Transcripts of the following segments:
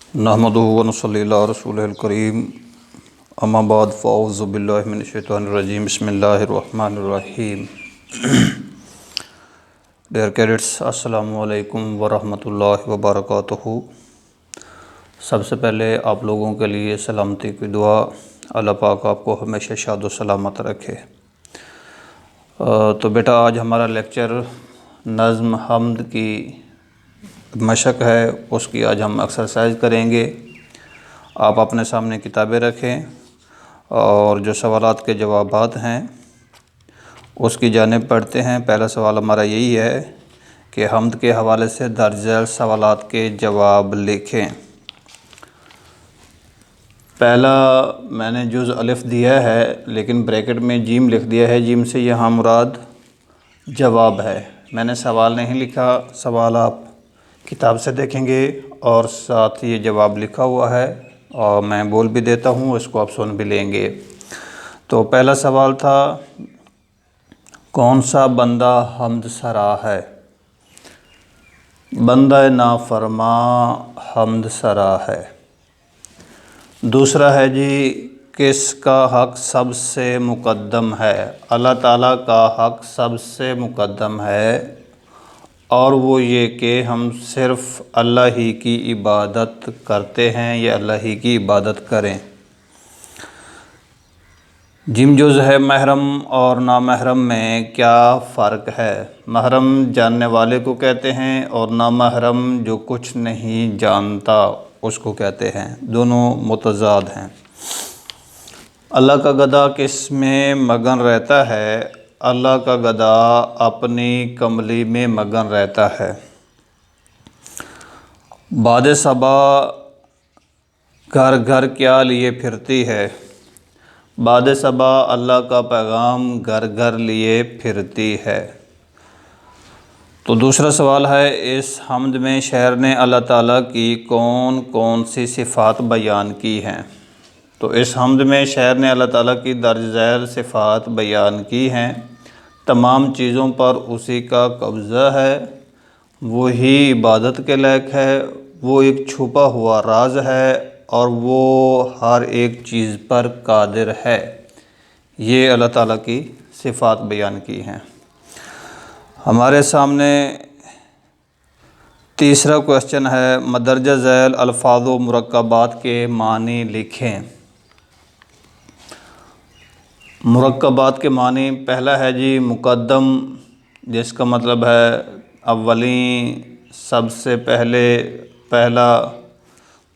नहमदुहु व नसल्ली अला रसूलिल करीम अम्मा बाद फ़अऊज़ु बिल्लाहि मिनश शैतानिर रजीम बिस्मिल्लाहिर रहमानिर रहीम। डियर कैडेट्स, अस्सलामु अलैकुम व रहमतुल्लाहि व बरकातुहू। सबसे पहले आप लोगों के लिए सलामती की दुआ, अल्लाह पाक आपको हमेशा शाद व सलामत रखे। तो बेटा, आज हमारा लेक्चर नज़्म हम्द की मशक है, उसकी आज हम एक्सरसाइज करेंगे। आप अपने सामने किताबें रखें और जो सवालात के जवाबात हैं उसकी जानिब पढ़ते हैं। पहला सवाल हमारा यही है कि हम्द के हवाले से दर्ज झैल सवालात के जवाब लिखें। पहला मैंने जुज़ अलिफ़ दिया है लेकिन ब्रैकेट में जीम लिख दिया है। जीम से यहाँ मुराद जवाब है। मैंने सवाल नहीं लिखा, सवाल आप किताब से देखेंगे और साथ ये जवाब लिखा हुआ है और मैं बोल भी देता हूँ, इसको आप सुन भी लेंगे। तो पहला सवाल था, कौन सा बंदा हम्द सरा है? बंदा नाफरमा हम्द सरा है। दूसरा है जी, किसका हक़ सबसे मुक़द्दम है? अल्लाह ताला का हक़ सबसे मुक़द्दम है और वो ये कि हम सिर्फ़ अल्लाह ही की इबादत करते हैं या अल्लाह ही की इबादत करें। जिम जुज़ है, महरम और नामहरम में क्या फ़र्क है? महरम जानने वाले को कहते हैं और नामहरम जो कुछ नहीं जानता उसको कहते हैं। दोनों मुतज़ाद हैं। अल्लाह का गधा किस में मगन रहता है? अल्लाह का गधा अपनी कमली में मगन रहता है। बाद सबा घर घर क्या लिए फिरती है? बाद सबा अल्लाह का पैगाम घर घर लिए फिरती है। तो दूसरा सवाल है, इस हम्द में शायर ने अल्लाह ताला की कौन कौन सी सिफ़ात बयान की हैं? तो इस हम्द में शायर ने अल्लाह ताला की दर्ज झैल सिफ़ात बयान की हैं। तमाम चीज़ों पर उसी का कब्ज़ा है, वही इबादत के लायक है, वो एक छुपा हुआ राज है और वो हर एक चीज़ पर कादिर है। ये अल्लाह ताला की सिफ़ात बयान की हैं। हमारे सामने तीसरा क्वेश्चन है, मदरजा झैल अल्फाज़ व मुरक्कबात के मानी लिखें। मुरक्कबात के मानी, पहला है जी मुक़द्दम, जिसका मतलब है अव्वली, सबसे पहले, पहला।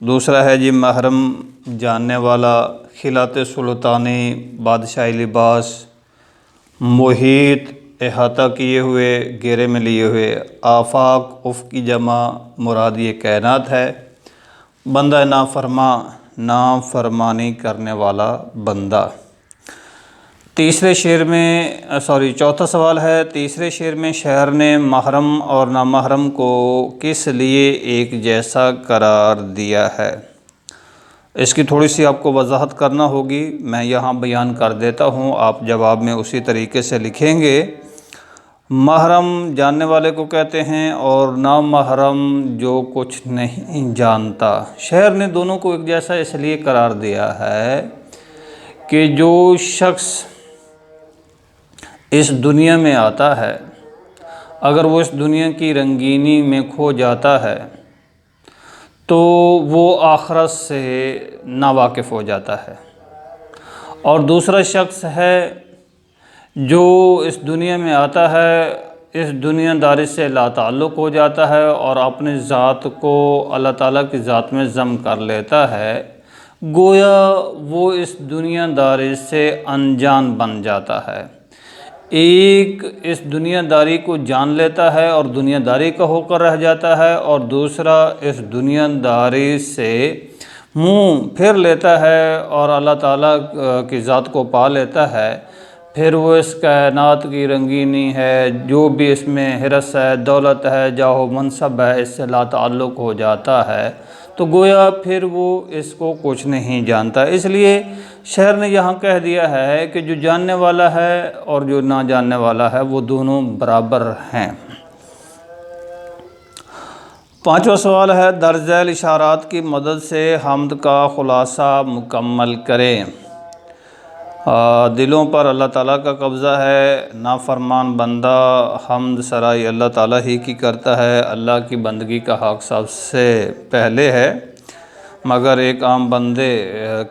दूसरा है जी महरम, जानने वाला, खिलाते सुल्तानी, बादशाही लिबास, मुहीत, अहाता किए हुए, घेरे में लिए हुए, आफाक, उफ़ की जमा, मुराद ये कायनात है। बंदा नाफरमा, नाफरमानी करने वाला बंदा। तीसरे शेर में चौथा सवाल है, तीसरे शेर में शायर ने महरम और नामहरम को किस लिए एक जैसा करार दिया है? इसकी थोड़ी सी आपको वजाहत करना होगी, मैं यहाँ बयान कर देता हूँ, आप जवाब में उसी तरीके से लिखेंगे। महरम जानने वाले को कहते हैं और नामहरम जो कुछ नहीं जानता। शायर ने दोनों को एक जैसा इसलिए करार दिया है कि जो शख्स इस दुनिया में आता है, अगर वो इस दुनिया की रंगीनी में खो जाता है तो वो आखिरत से नावाकिफ़ हो जाता है। और दूसरा शख्स है जो इस दुनिया में आता है, इस दुनियादारी से लाताल्लुक़ हो जाता है और अपनी ज़ात को अल्लाह ताला की ज़ात में ज़म कर लेता है। गोया वो इस दुनियादारी से अनजान बन जाता है। एक इस दुनियादारी को जान लेता है और दुनियादारी का होकर रह जाता है और दूसरा इस दुनियादारी से मुँह फेर लेता है और अल्लाह ताला की ज़ात को पा लेता है। फिर वो इस कायनात की रंगीनी है, जो भी इसमें हिरस है, दौलत है, जाहो मनसब है, इससे लाताल्लुक़ हो जाता है। तो गोया फिर वो इसको कुछ नहीं जानता। इसलिए शायर ने यहाँ कह दिया है कि जो जानने वाला है और जो ना जानने वाला है वो दोनों बराबर हैं। पांचवा सवाल है, दर्ज झैल इशारात की मदद से हम्द का खुलासा मुकम्मल करें। दिलों पर अल्लाह ताला का कब्ज़ा है। नाफरमान बंदा हम्द सराई अल्लाह ताला ही की करता है। अल्लाह की बंदगी का हक़ सबसे पहले है, मगर एक आम बंदे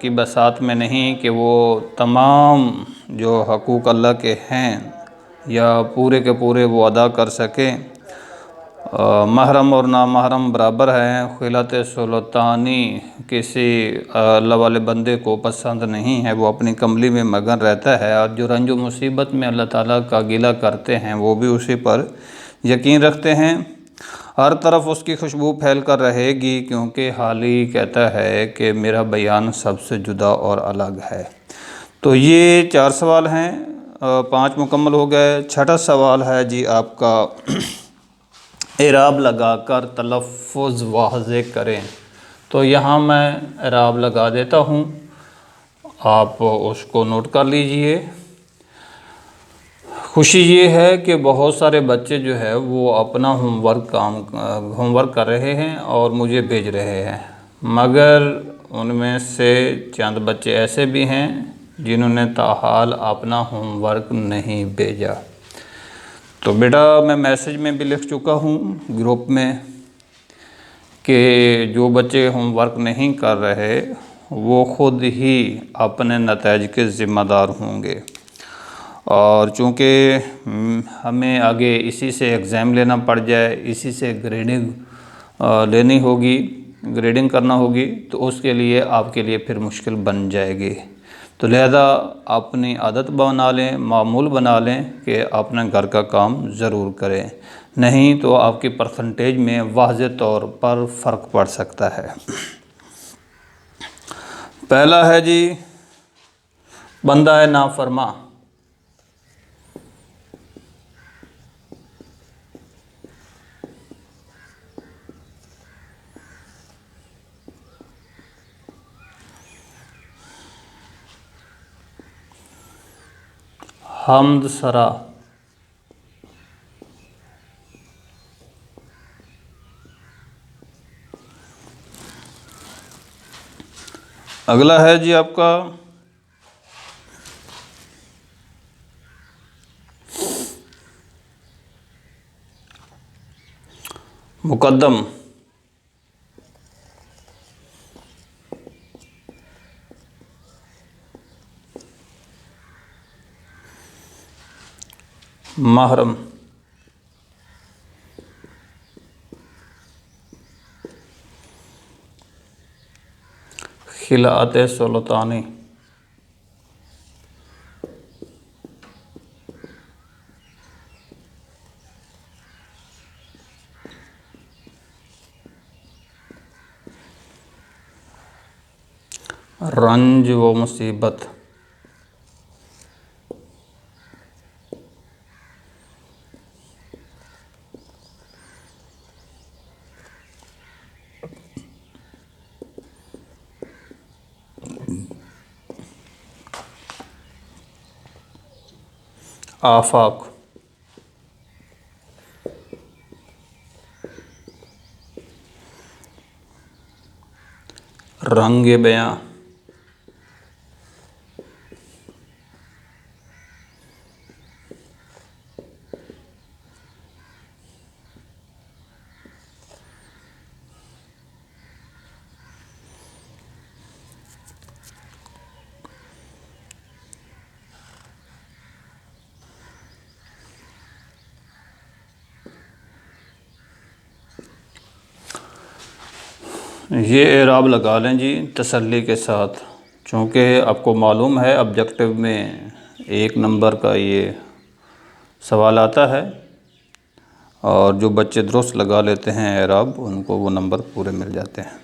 की बसात में नहीं कि वो तमाम जो हकूक़ अल्लाह के हैं या पूरे के पूरे वो अदा कर सकें। महरम और नामहरम बराबर हैं। खिलत सुल्तानी किसी अल्लाह वाले बंदे को पसंद नहीं है, वो अपनी कमली में मगन रहता है। और जो रंज मुसीबत में अल्लाह ताला का गिला करते हैं वो भी उसी पर यकीन रखते हैं। हर तरफ उसकी खुशबू फैल कर रहेगी, क्योंकि हाल ही कहता है कि मेरा बयान सबसे जुदा और अलग है। तो ये 4 सवाल हैं, 5 मुकम्मल हो गए। छठा सवाल है जी आपका, एराब लगाकर तलफ़्फ़ुज़ वाज़ेह करें। तो यहाँ मैं एराब लगा देता हूँ, आप उसको नोट कर लीजिए। खुशी ये है कि बहुत सारे बच्चे जो है वो अपना होमवर्क कर रहे हैं और मुझे भेज रहे हैं, मगर उनमें से चंद बच्चे ऐसे भी हैं जिन्होंने ताहाल अपना होमवर्क नहीं भेजा। तो बेटा मैं मैसेज में भी लिख चुका हूँ ग्रुप में कि जो बच्चे होमवर्क नहीं कर रहे वो ख़ुद ही अपने नतीजे के ज़िम्मेदार होंगे। और चूँकि हमें आगे इसी से एग्ज़ाम लेना पड़ जाए, इसी से ग्रेडिंग लेनी होगी, ग्रेडिंग करना होगी, तो उसके लिए आपके लिए फिर मुश्किल बन जाएगी। तो लिहाजा अपनी आदत बना लें, मामूल बना लें कि अपने घर का काम ज़रूर करें, नहीं तो आपकी परसेंटेज में वाज़ेह तौर पर फ़र्क पड़ सकता है। पहला है जी, बंदा है नाफरमा। हम्द सरा, अगला है जी आपका मुकद्दम। महरम, खिलात सुल्तानी, रंज व मुसीबत, आफाक, रंग बयां, ये एराब लगा लें जी तसल्ली के साथ, चूँकि आपको मालूम है ऑब्जेक्टिव में 1 नंबर का ये सवाल आता है और जो बच्चे दुरुस्त लगा लेते हैं एराब उनको वो नंबर पूरे मिल जाते हैं।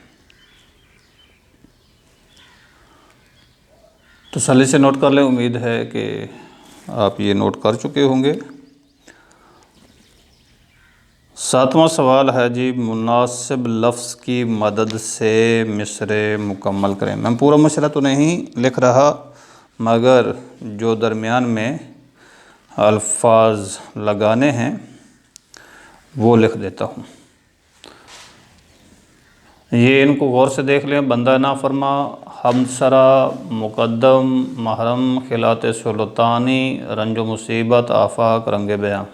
तसल्ली से नोट कर लें, उम्मीद है कि आप ये नोट कर चुके होंगे। 7वां सवाल है जी, मुनासिब लफ्ज़ की मदद से मिसरे मुकम्मल करें। मैं पूरा मसला तो नहीं लिख रहा, मगर जो दरमियान में अल्फाज लगाने हैं वो लिख देता हूँ। ये इनको गौर से देख लें। बंदा नाफरमा, हमसरा, मुकद्दम, महरम, खिलात सुल्तानी, रंज मुसीबत, आफाक, रंग बयां।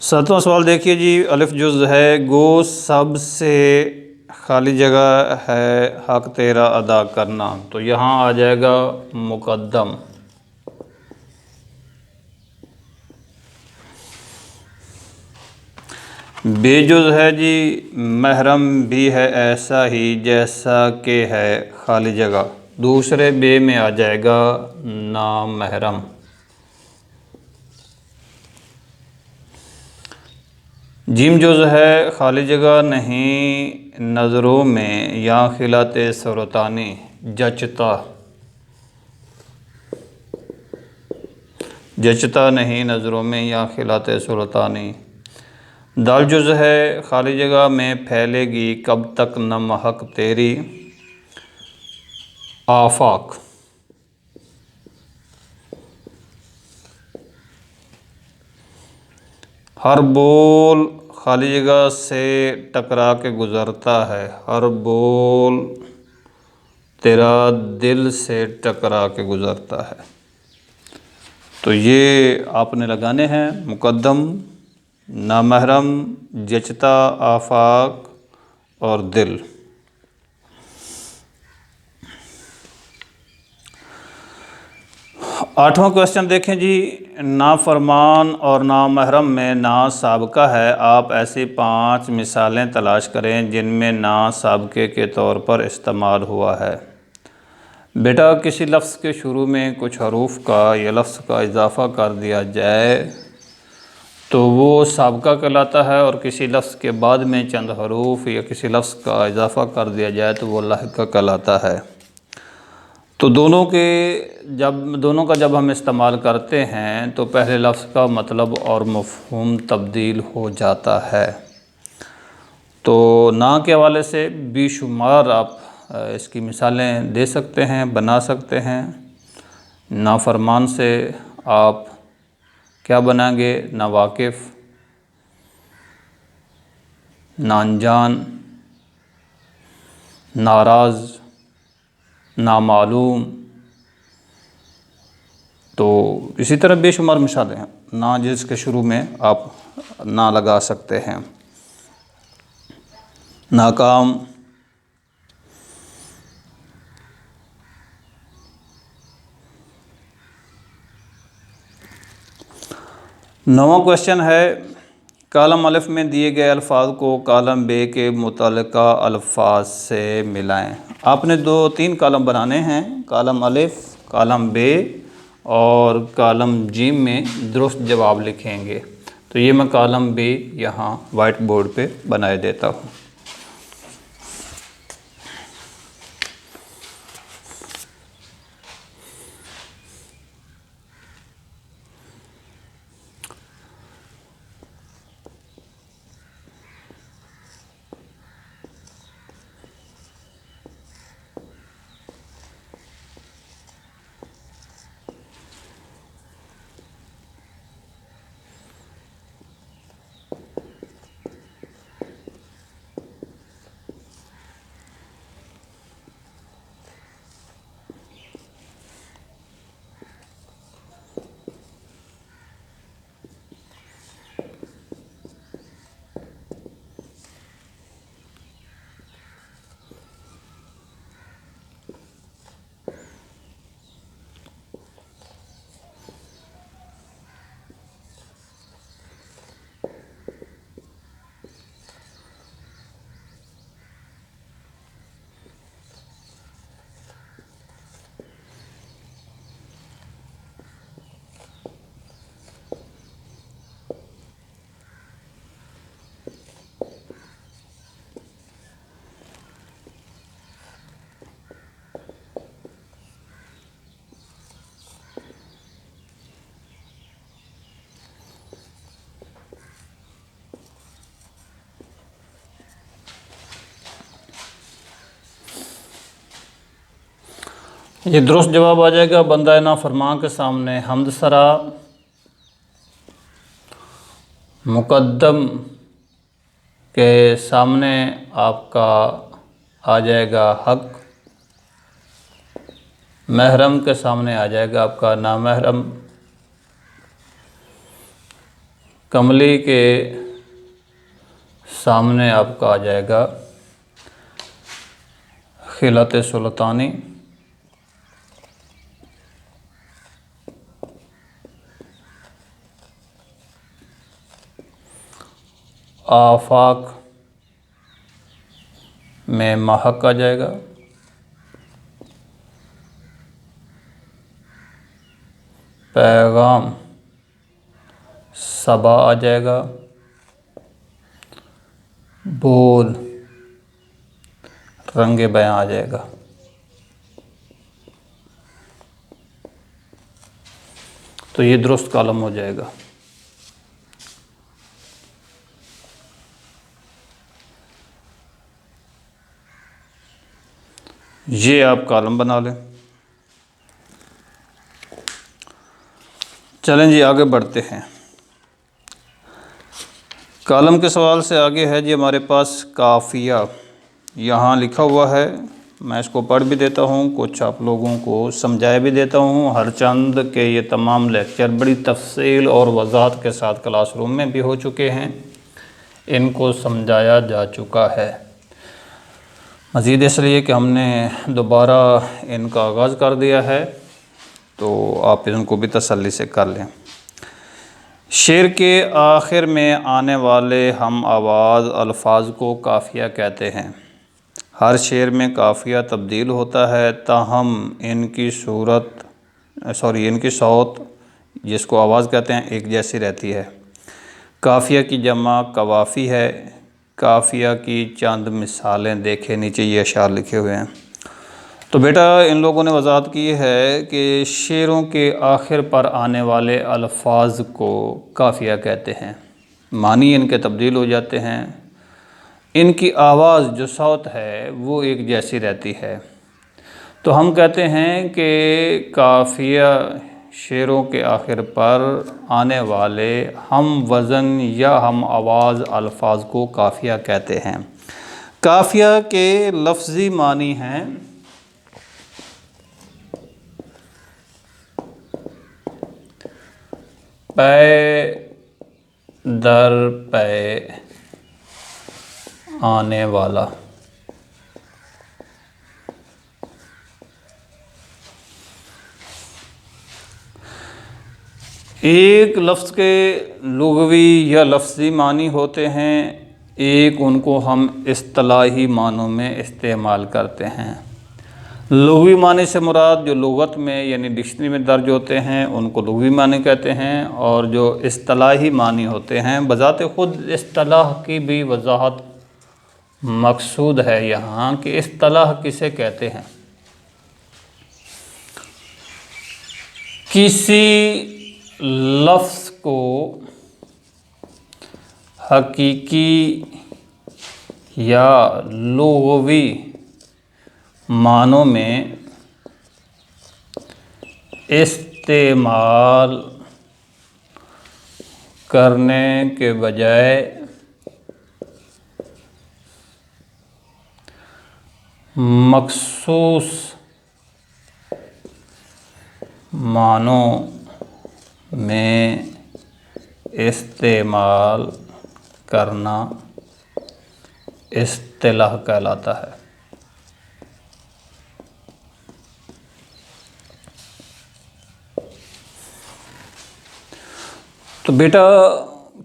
सातवां सवाल देखिए जी, अलिफ जुज़ है, गो सबसे खाली जगह है हक तेरा अदा करना, तो यहाँ आ जाएगा मुकद्दम। बेजुज़ है जी, महरम भी है ऐसा ही जैसा कि है खाली जगह, दूसरे बे में आ जाएगा ना महरम। जिम जुज़ है, खाली जगह नहीं नज़रों में या खिलाते सुल्तानी, जचता, जचता नहीं नज़रों में या खिलाते सुल्तानी। दाल जुज़ है, खाली जगह में फैलेगी कब तक न महक तेरी, आफाक। हर बोल खाली जगह से टकरा के गुज़रता है, हर बोल तेरा दिल से टकरा के गुज़रता है। तो ये आपने लगाने हैं, मुकद्दम, नामहरम, जचता, आफाक और दिल। आठवां क्वेश्चन देखें जी, नाफरमान और नामहरम में ना साबका है, आप ऐसी 5 मिसालें तलाश करें जिनमें ना साबके के तौर पर इस्तेमाल हुआ है। बेटा किसी लफ्ज़ के शुरू में कुछ हरूफ का या लफ्ज़ का इजाफ़ा कर दिया जाए तो वो साबका कहलाता है, और किसी लफ्ज़ के बाद में चंद हरूफ या किसी लफ्ज़ का इजाफ़ा कर दिया जाए तो वो लाहिक़ा कहलाता है। तो दोनों का जब हम इस्तेमाल करते हैं तो पहले लफ्ज़ का मतलब और मफ़हूम तब्दील हो जाता है। तो ना के हवाले से बेशुमार आप इसकी मिसालें दे सकते हैं, बना सकते हैं। नाफरमान से आप क्या बनाएंगे, नावाकिफ़, नाअनजान, नाराज़, नामालूम। तो इसी तरह बेशुमार मिसालें हैं ना जिसके शुरू में आप ना लगा सकते हैं। नाकाम, नौवां क्वेश्चन है, कालम अलिफ में दिए गए अल्फाज को कालम बे के मुतल्लिका अल्फाज से मिलाएं। आपने 2-3 कालम बनाने हैं, कालम अलिफ, कालम बे और कालम जीम में दुरुस्त जवाब लिखेंगे। तो ये मैं कालम बे यहाँ वाइट बोर्ड पे बनाए देता हूँ। ये दुरुस्त जवाब आ जाएगा। बंदा नाफरमान के सामने हम्द सरा, मुकद्दम के सामने आपका आ जाएगा हक, महरम के सामने आ जाएगा आपका नामहरम, कमली के सामने आपका आ जाएगा खिलत सुल्तानी, आफाक में महक आ जाएगा, पैगाम सबा आ जाएगा, बोल रंगे बयां आ जाएगा। तो ये दुरुस्त कॉलम हो जाएगा। ये आप कॉलम बना लें। चलें जी आगे बढ़ते हैं। कॉलम के सवाल से आगे है जी हमारे पास काफ़िया। यहाँ लिखा हुआ है, मैं इसको पढ़ भी देता हूँ, कुछ आप लोगों को समझाया भी देता हूँ। हर चंद के ये तमाम लेक्चर बड़ी तफसील और वजाहत के साथ क्लासरूम में भी हो चुके हैं, इनको समझाया जा चुका है। मज़ीद इसलिए कि हमने दोबारा इनका आगाज़ कर दिया है, तो आप इनको भी तसल्ली से कर लें। शेर के आखिर में आने वाले हम आवाज़ अल्फाज को काफ़िया कहते हैं। हर शेर में काफ़िया तब्दील होता है, ताहम इनकी इनकी सौत जिसको आवाज़ कहते हैं एक जैसी रहती है। काफ़िया की जमा कवाफ़ी है। काफ़िया की चंद मिसालें देखें, नीचे ये अशार लिखे हुए हैं। तो बेटा इन लोगों ने वजाहत की है कि शेरों के आखिर पर आने वाले अल्फाज को काफ़िया कहते हैं। मानी इनके तब्दील हो जाते हैं, इनकी आवाज़ जो सौत है वो एक जैसी रहती है। तो हम कहते हैं कि काफ़िया शेरों के आखिर पर आने वाले हम वज़न या हम आवाज़ अल्फाज को काफ़िया कहते हैं। काफ़िया के लफ्ज़ी मानी हैं पै दर पै आने वाला। एक लफ्ज़ के लुग़वी या लफ्ज़ी मानी होते हैं, एक उनको हम इस्तिलाही मानों में इस्तेमाल करते हैं। लुग़वी मानी से मुराद जो लुग़त में यानी डिक्शनरी में दर्ज होते हैं उनको लुग़वी मानी कहते हैं, और जो इस्तिलाही मानी होते हैं बज़ाते ख़ुद इस्तिलाह की भी वजाहत मकसूद है यहाँ कि इस्तिलाह किसे कहते हैं। किसी लफ्ज़ को हकीकी या लुग़वी मानों में इस्तेमाल करने के बजाय मखसूस मानों में इस्तेमाल करना इस्तिलाह कहलाता है। तो बेटा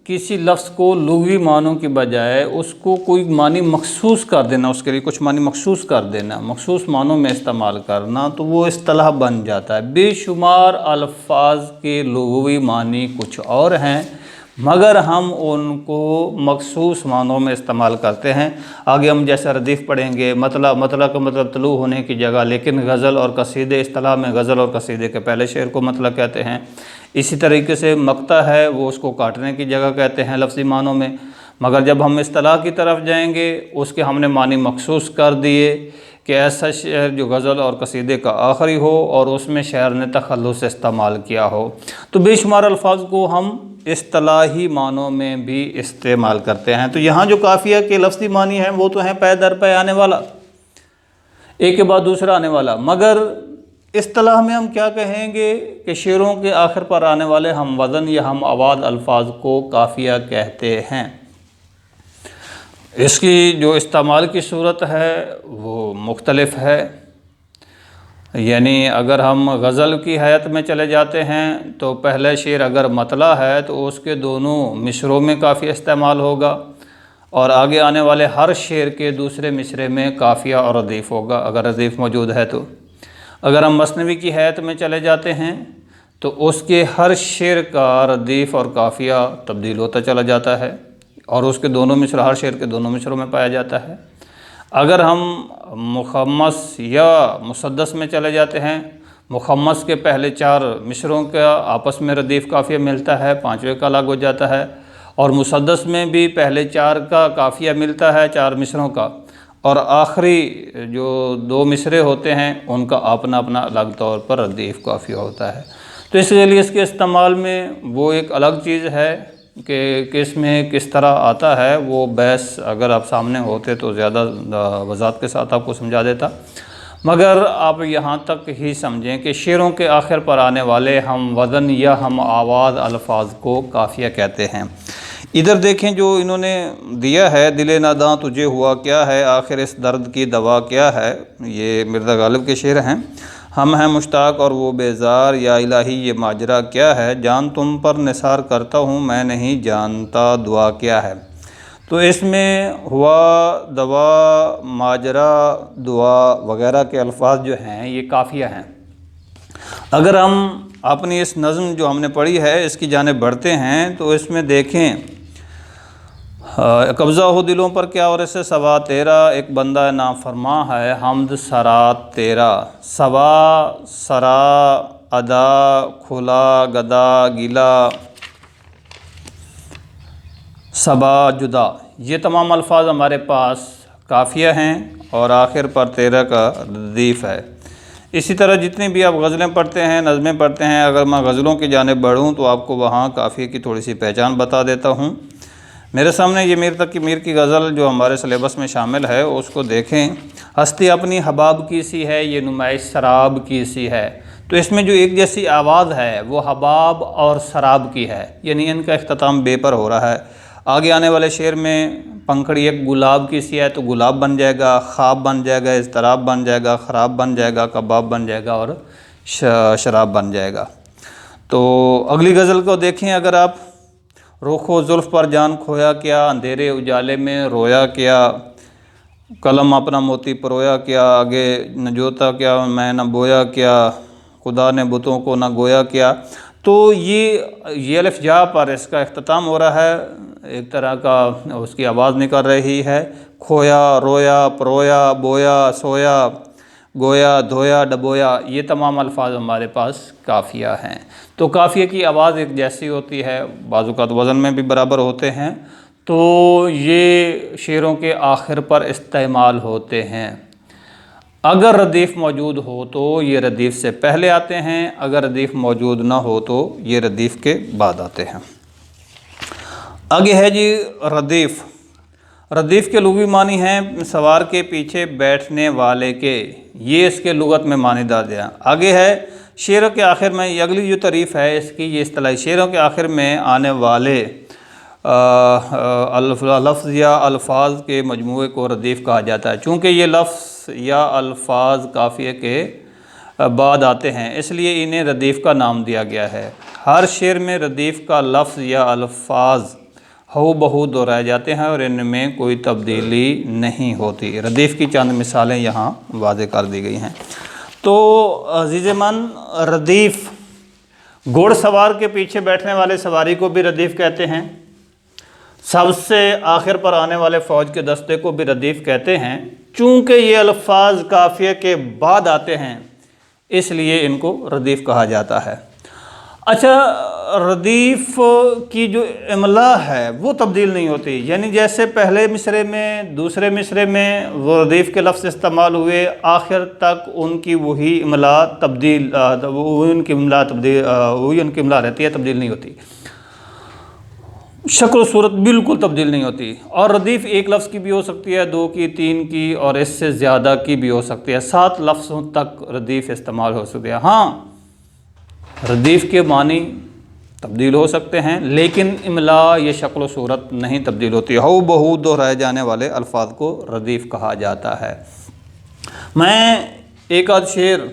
किसी लफ्ज़ को लुग़वी मानों की बजाय उसको कोई मानी मखसूस कर देना, उसके लिए कुछ मानी मखसूस कर देना, मखसूस मानों में इस्तेमाल करना, तो वो इस्तिलाह बन जाता है। बेशुमार अल्फाज के लुग़वी मानी कुछ और हैं, मगर हम उनको मखसूस मानों में इस्तेमाल करते हैं। आगे हम जैसा रदीफ़ पढ़ेंगे, मतला का मतलब तलू होने की जगह, लेकिन गज़ल और कसीदे इस्तिलाह में गज़ल और कसीदे के पहले शेर को मतलब कहते हैं। इसी तरीके से मक्ता है वो उसको काटने की जगह कहते हैं लफ्ज़ी मानों में, मगर जब हम इस्तिलाह की तरफ जाएंगे उसके हमने मानी मखसूस कर दिए कि ऐसा शेर जो गज़ल और कसीदे का आखिरी हो और उसमें शायर ने तखल्लुस इस्तेमाल किया हो। तो बेशुमार अल्फाज को हम इस्तिलाही मानों में भी इस्तेमाल करते हैं। तो यहाँ जो काफ़िया के लफ्ज़ी मानी हैं वो तो हैं पै दर पै आने वाला, एक के बाद दूसरा आने वाला, मगर इस्तिलाह में हम क्या कहेंगे कि शेरों के आखिर पर आने वाले हम वज़न या हम आवाज़ अल्फाज को काफ़िया कहते हैं। इसकी जो इस्तेमाल की सूरत है वो मुख्तलिफ है। यानी अगर हम गज़ल की हैत में चले जाते हैं तो पहले शेर अगर मतला है तो उसके दोनों मिसरों में काफ़िया इस्तेमाल होगा और आगे आने वाले हर शेर के दूसरे मिसरे में काफ़िया और रदीफ़ होगा अगर रदीफ़ मौजूद है तो। अगर हम मसनवी की हैत में चले जाते हैं तो उसके हर शेर का रदीफ़ और काफ़िया तब्दील होता चला जाता है और उसके दोनों मिसर हर शेर के दोनों मिसरों में पाया जाता है। अगर हम मुखम्मस या मुसद्दस में चले जाते हैं, मुखम्मस के पहले 4 मिसरों का आपस में रदीफ़ काफ़िया मिलता है, 5वें का अलग हो जाता है, और मुसद्दस में भी पहले 4 का काफ़िया मिलता है 4 मिसरों का, और आखिरी जो 2 मिसरे होते हैं उनका अपना अपना अलग तौर पर रदीफ़ काफ़िया होता है। तो इसलिए इसके इस्तेमाल में वो एक अलग चीज़ है कि किस में किस तरह आता है। वो बहस अगर आप सामने होते तो ज़्यादा वज़ाहत के साथ आपको समझा देता, मगर आप यहाँ तक ही समझें कि शेरों के आखिर पर आने वाले हम वज़न या हम आवाज़ अल्फाज को काफ़िया कहते हैं। इधर देखें जो इन्होंने दिया है, दिले नादां तुझे हुआ क्या है, आखिर इस दर्द की दवा क्या है, ये मिर्ज़ा गालिब के शेर हैं। हम हैं मुश्ताक और वो बेजार, या इलाही ये माजरा क्या है, जान तुम पर निसार करता हूँ मैं नहीं जानता दुआ क्या है। तो इसमें हुआ, दवा, माजरा, दुआ वग़ैरह के अल्फाज जो हैं ये काफ़िया हैं। अगर हम अपनी इस नज़्म जो हमने पढ़ी है इसकी जानिब बढ़ते हैं तो इसमें देखें, कब्ज़ा हो दिलों पर क्या और इससे सवा तेरा, एक बंदा नाफरमा है हमद सरा तेरा, सवा सरा अदा खुला गदा गिला सबा जुदा, ये तमाम अल्फाज हमारे पास काफ़िया हैं और आखिर पर तेरा का रदीफ़ है। इसी तरह जितनी भी आप गज़लें पढ़ते हैं, नज़में पढ़ते हैं, अगर मैं गज़लों की जानिब बढ़ूँ तो आपको वहाँ काफ़िया की थोड़ी सी पहचान बता देता हूँ। मेरे सामने ये मीर तकी मीर की गज़ल जो हमारे सिलेबस में शामिल है उसको देखें। हस्ती अपनी हबाब की सी है, ये नुमाइश शराब की सी है। तो इसमें जो एक जैसी आवाज़ है वो हबाब और शराब की है, यानी इनका इख्तिताम बे पर हो रहा है। आगे आने वाले शेर में पंखड़ी एक गुलाब की सी है तो गुलाब बन जाएगा, ख्वाब बन जाएगा, इज़्तिराब बन जाएगा, ख़राब बन जाएगा, कबाब बन जाएगा और शराब बन जाएगा। तो अगली गज़ल को देखें अगर आप, रुखो जुल्फ़ पर जान खोया क्या, अंधेरे उजाले में रोया क्या, कलम अपना मोती परोया क्या, आगे न जोता क्या मैं न बोया क्या, खुदा ने बुतों को न गोया क्या। तो ये अलिफ जा पर इसका इख्तिताम हो रहा है, एक तरह का उसकी आवाज़ निकल रही है। खोया, रोया, परोया, बोया, सोया, गोया, धोया, डबोया, ये तमाम अल्फाज हमारे पास काफ़िया हैं। तो काफ़िया की आवाज़ एक जैसी होती है, बाज़ुकात वज़न में भी बराबर होते हैं। तो ये शेरों के आखिर पर इस्तेमाल होते हैं। अगर रदीफ़ मौजूद हो तो ये रदीफ़ से पहले आते हैं, अगर रदीफ़ मौजूद ना हो तो ये रदीफ़ के बाद आते हैं। आगे है जी रदीफ़। रदीफ़ के लुग़वी मानी हैं सवार के पीछे बैठने वाले के, ये इसके लुगत में मानी दाद हैं। आगे है शेरों के आखिर में, अगली जो तारीफ़ है इसकी ये इस्तिलाही, शेरों के आखिर में आने वाले लफ्ज़ या अल्फाज के मजमूए को रदीफ़ कहा जाता है। चूँकि ये लफ्ज़ या अल्फाज काफ़िया के बाद आते हैं इसलिए इन्हें रदीफ़ का नाम दिया गया है। हर शेर में रदीफ़ का लफ्ज़ या अल्फाज हू बहू दोहराए जाते हैं और इनमें कोई तब्दीली नहीं होती। रदीफ़ की चंद मिसालें यहाँ वाज़े कर दी गई हैं। तो अज़ीज़-ए-मन, रदीफ़ घुड़सवार के पीछे बैठने वाले सवारी को भी रदीफ़ कहते हैं, सबसे आखिर पर आने वाले फ़ौज के दस्ते को भी रदीफ़ कहते हैं। चूँकि ये अल्फाज काफ़िया के बाद आते हैं इसलिए इनको रदीफ़ कहा जाता है। अच्छा, रदीफ़ की जो इमला है वो तब्दील नहीं होती, यानी जैसे पहले मिसरे में दूसरे मिसरे में वो रदीफ़ के लफ्ज़ इस्तेमाल हुए, आखिर तक उनकी वही इमला तब्दील वही उनकी इमला रहती है, तब्दील नहीं होती। शक्ल सूरत बिल्कुल तब्दील नहीं होती। और रदीफ़ एक लफ्ज़ की भी हो सकती है, दो की, तीन की और इससे ज़्यादा की भी हो सकती है। 7 लफ्ज़ों तक रदीफ़ इस्तेमाल हो सकती है। हाँ, रदीफ़ के मानी तब्दील हो सकते हैं, लेकिन इमला ये शक्ल सूरत नहीं तब्दील होती। हू बहू दोहराए जाने वाले अल्फाज को रदीफ़ कहा जाता है। मैं एक आध शेर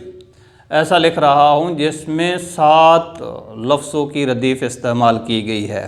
ऐसा लिख रहा हूँ जिसमें 7 लफ्ज़ों की रदीफ़ इस्तेमाल की गई है।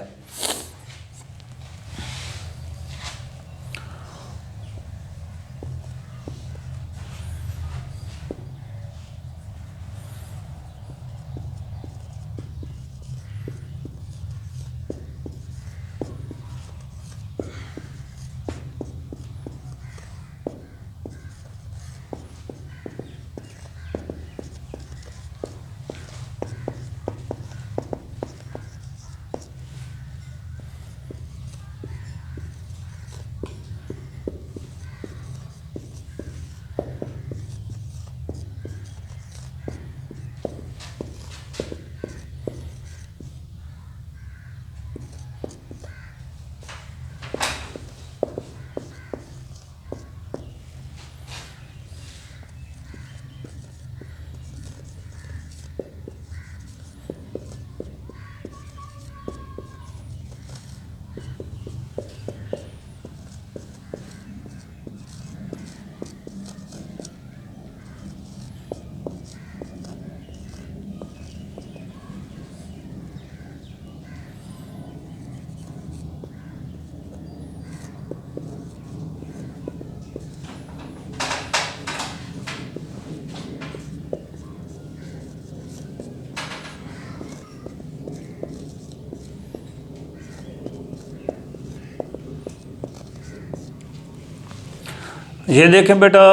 ये देखें बेटा,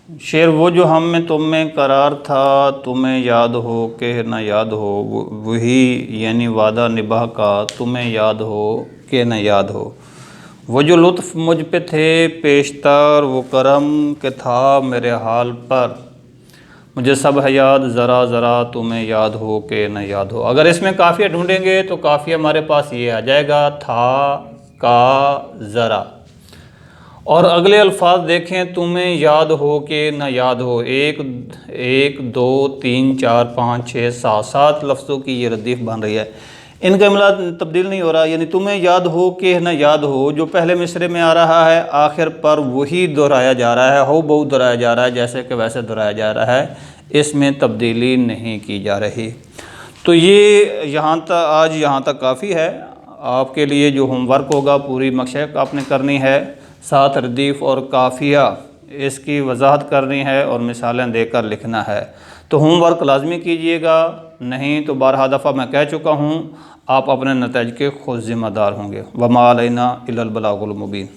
शेर वो जो हम में तुम में करार था, तुम्हें याद हो कि न याद हो, वही यानी वादा निभा का तुम्हें याद हो कि न याद हो। वो जो लुत्फ़ मुझ पे थे पेशतर, वो करम के था मेरे हाल पर, मुझे सब है याद ज़रा ज़रा तुम्हें याद हो कि न याद हो। अगर इसमें काफ़िया ढूंढेंगे तो काफ़िया हमारे पास ये आ जाएगा, था, का, ज़रा। और अगले अल्फाज देखें, तुम्हें याद हो कि न याद हो, 1 2 3 4 5 6 7 लफ्ज़ों की ये रदीफ़ बन रही है। इनका इमला तब्दील नहीं हो रहा, यानी तुम्हें याद हो कि न याद हो जो पहले मिसरे में आ रहा है, आखिर पर वही दोहराया जा रहा है, हो बहु दोहराया जा रहा है, जैसे कि वैसे दोहराया जा रहा है, इसमें तब्दीली नहीं की जा रही। तो ये आज यहाँ तक काफ़ी है। आपके लिए जो होमवर्क होगा, पूरी मशक़ आपने करनी है, 7 रदीफ़ और काफ़िया इसकी वजाहत करनी है और मिसालें देकर लिखना है। तो होमवर्क लाजमी कीजिएगा, नहीं तो बारहा दफ़ा मैं कह चुका हूँ, आप अपने नतीजे के खुद ज़िम्मेदार होंगे। वमा अलैना इल्लल बलागुल मुबीन।